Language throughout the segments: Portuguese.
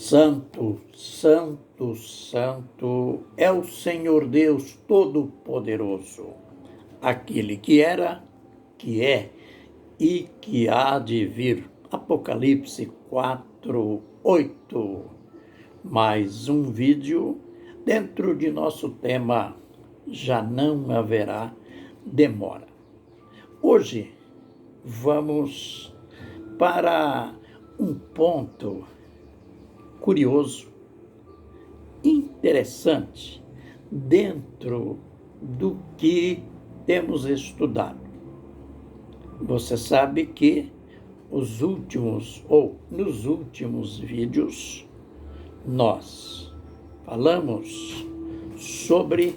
Santo, Santo, Santo é o Senhor Deus Todo-Poderoso, aquele que era, que é e que há de vir. Apocalipse 4:8. Mais um vídeo dentro de nosso tema Já Não Haverá Demora. Hoje vamos para um ponto curioso, interessante, dentro do que temos estudado. Você sabe que nos últimos vídeos, nós falamos sobre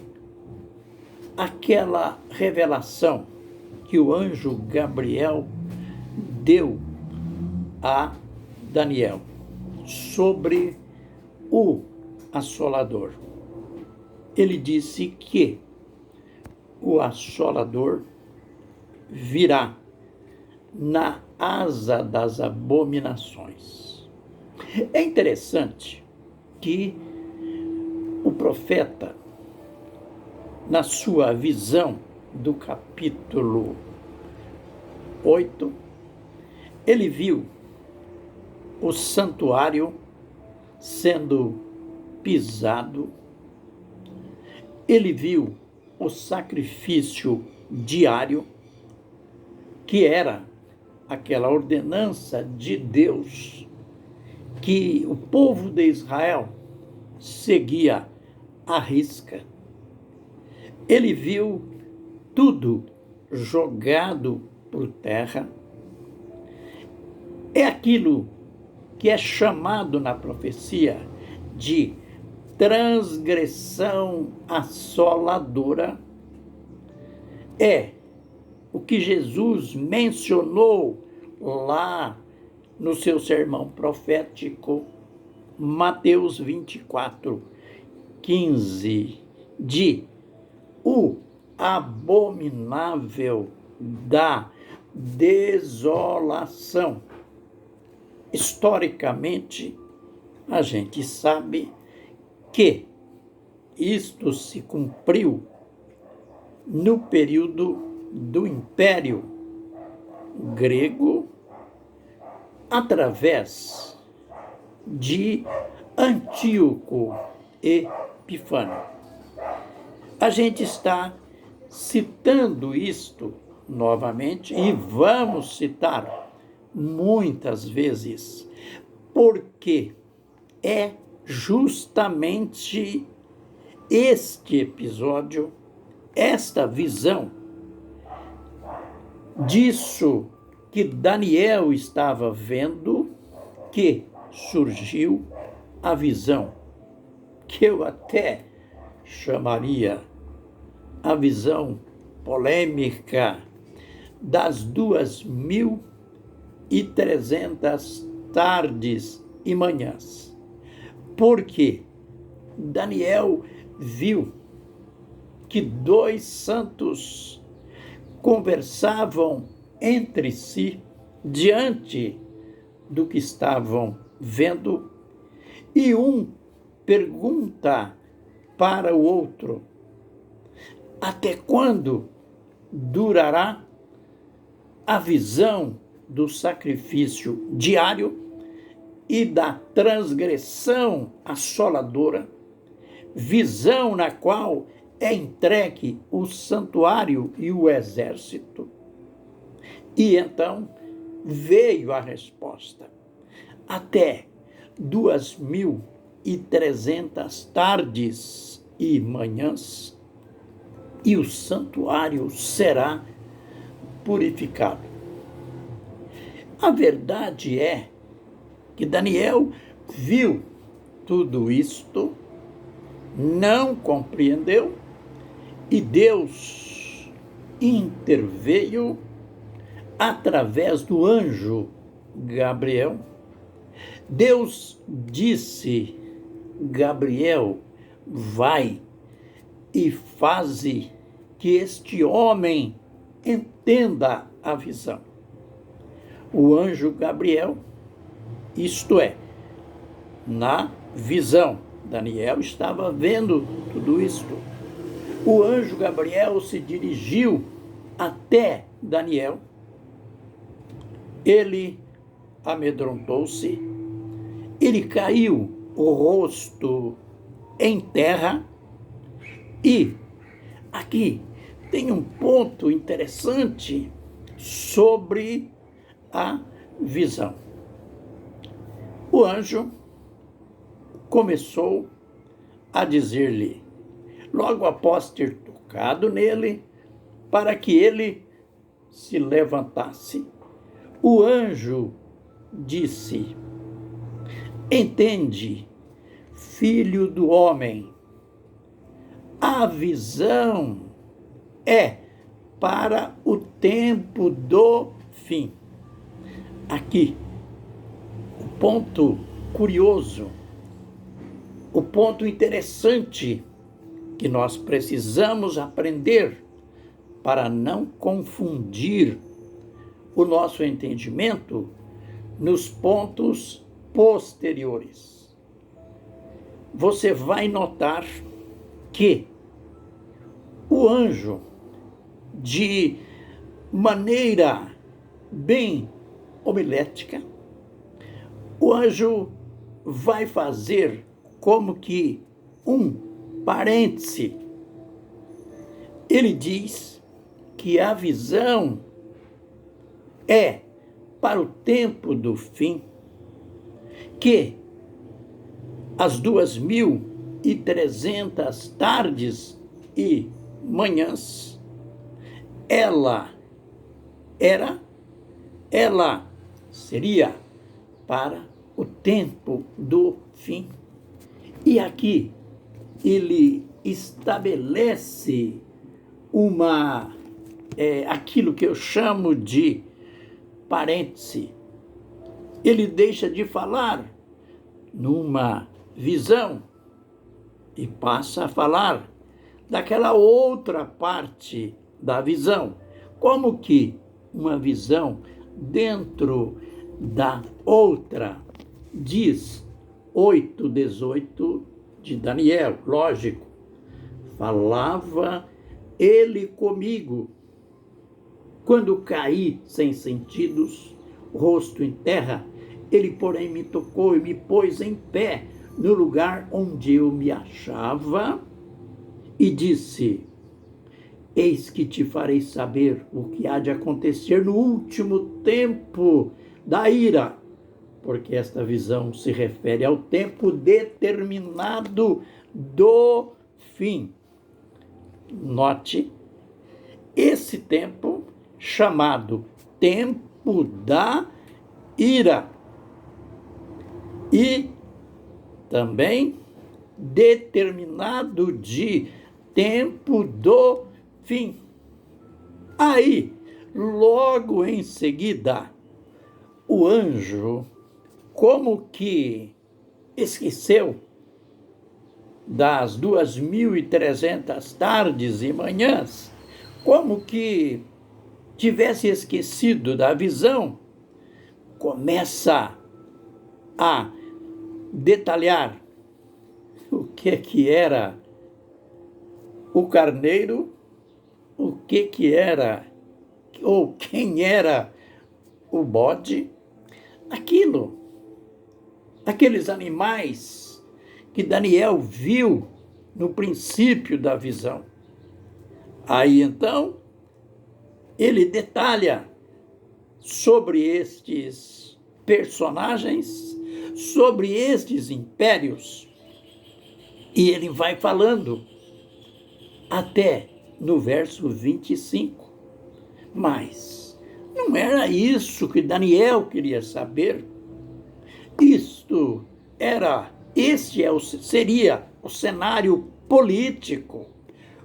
aquela revelação que o anjo Gabriel deu a Daniel sobre o assolador. Ele disse que o assolador virá na asa das abominações. É interessante que o profeta, na sua visão do capítulo 8, ele viu o santuário sendo pisado, ele viu o sacrifício diário, que era aquela ordenança de Deus que o povo de Israel seguia à risca. Ele viu tudo jogado por terra. É aquilo que é chamado na profecia de transgressão assoladora. É o que Jesus mencionou lá no seu sermão profético, Mateus 24:15, de o abominável da desolação. Historicamente, a gente sabe que isto se cumpriu no período do Império Grego, através de Antíoco Epifânio. A gente está citando isto novamente e vamos citar muitas vezes, porque é justamente este episódio, esta visão disso que Daniel estava vendo, que surgiu a visão, que eu até chamaria a visão polêmica das 2.300 tardes e manhãs. Porque Daniel viu que dois santos conversavam entre si diante do que estavam vendo, e um pergunta para o outro: até quando durará a visão do sacrifício diário e da transgressão assoladora, visão na qual é entregue o santuário e o exército? E então veio a resposta: até 2.300 tardes e manhãs, e o santuário será purificado. A verdade é que Daniel viu tudo isto, não compreendeu, e Deus interveio através do anjo Gabriel. Deus disse: Gabriel, vai e faze que este homem entenda a visão. O anjo Gabriel, isto é, na visão. Daniel estava vendo tudo isto. O anjo Gabriel se dirigiu até Daniel. Ele amedrontou-se, ele caiu o rosto em terra. E aqui tem um ponto interessante sobre a visão. O anjo começou a dizer-lhe, logo após ter tocado nele, para que ele se levantasse. O anjo disse, entende, filho do homem, a visão é para o tempo do fim. Aqui, o ponto curioso, o ponto interessante que nós precisamos aprender para não confundir o nosso entendimento nos pontos posteriores. Você vai notar que o anjo, de maneira bem homilética, o anjo vai fazer como que um parêntese. Ele diz que a visão é para o tempo do fim, que as 2300 tardes e manhãs, ela seria para o tempo do fim. E aqui ele estabelece aquilo que eu chamo de parêntese. Ele deixa de falar numa visão e passa a falar daquela outra parte da visão, como que uma visão dentro da outra. Diz 8:18 de Daniel, lógico, falava ele comigo, quando caí sem sentidos, rosto em terra, ele porém me tocou e me pôs em pé no lugar onde eu me achava e disse, eis que te farei saber o que há de acontecer no último tempo da ira, porque esta visão se refere ao tempo determinado do fim. Note, esse tempo chamado tempo da ira e também determinado de tempo do fim. Aí, logo em seguida, o anjo, como que esqueceu das 2300 tardes e manhãs, como que tivesse esquecido da visão, começa a detalhar o que era o carneiro, o que era, ou quem era o bode, aqueles animais que Daniel viu no princípio da visão. Aí então, ele detalha sobre estes personagens, sobre estes impérios, e ele vai falando até no verso 25. Mas não era isso que Daniel queria saber. Seria o cenário político,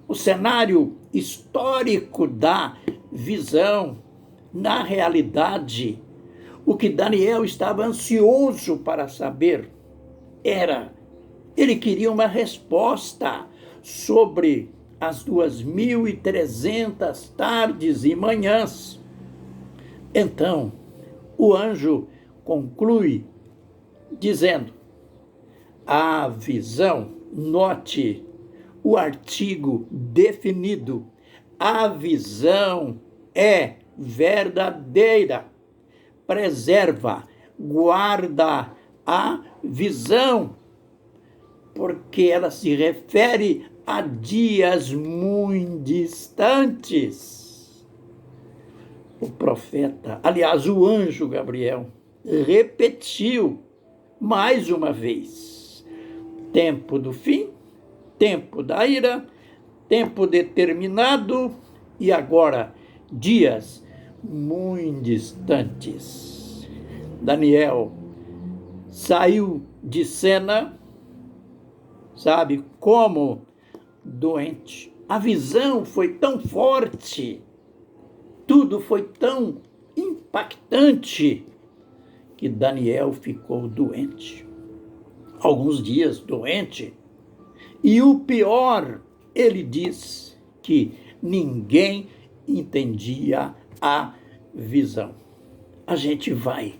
o cenário histórico da visão. Na realidade, o que Daniel estava ansioso para saber ele queria uma resposta sobre as 2300 tardes e manhãs. Então, o anjo conclui dizendo, a visão. Note o artigo definido. A visão é verdadeira. Preserva, guarda a visão, porque ela se refere a dias muito distantes. O profeta, aliás, o anjo Gabriel, repetiu mais uma vez: tempo do fim, tempo da ira, tempo determinado e agora dias muito distantes. Daniel saiu de cena, sabe como? Doente. A visão foi tão forte, tudo foi tão impactante, que Daniel ficou doente. Alguns dias doente. E o pior, ele diz que ninguém entendia a visão. A gente vai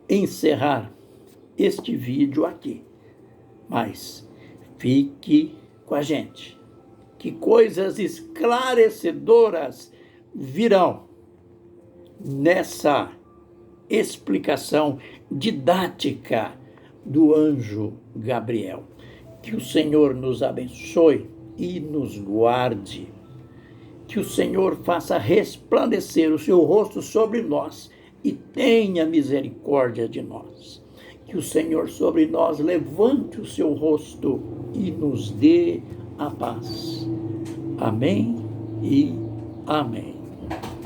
encerrar este vídeo aqui, mas fique com a gente, que coisas esclarecedoras virão nessa explicação didática do anjo Gabriel. Que o Senhor nos abençoe e nos guarde. Que o Senhor faça resplandecer o seu rosto sobre nós e tenha misericórdia de nós. Que o Senhor sobre nós levante o seu rosto e nos dê a paz. Amém e amém.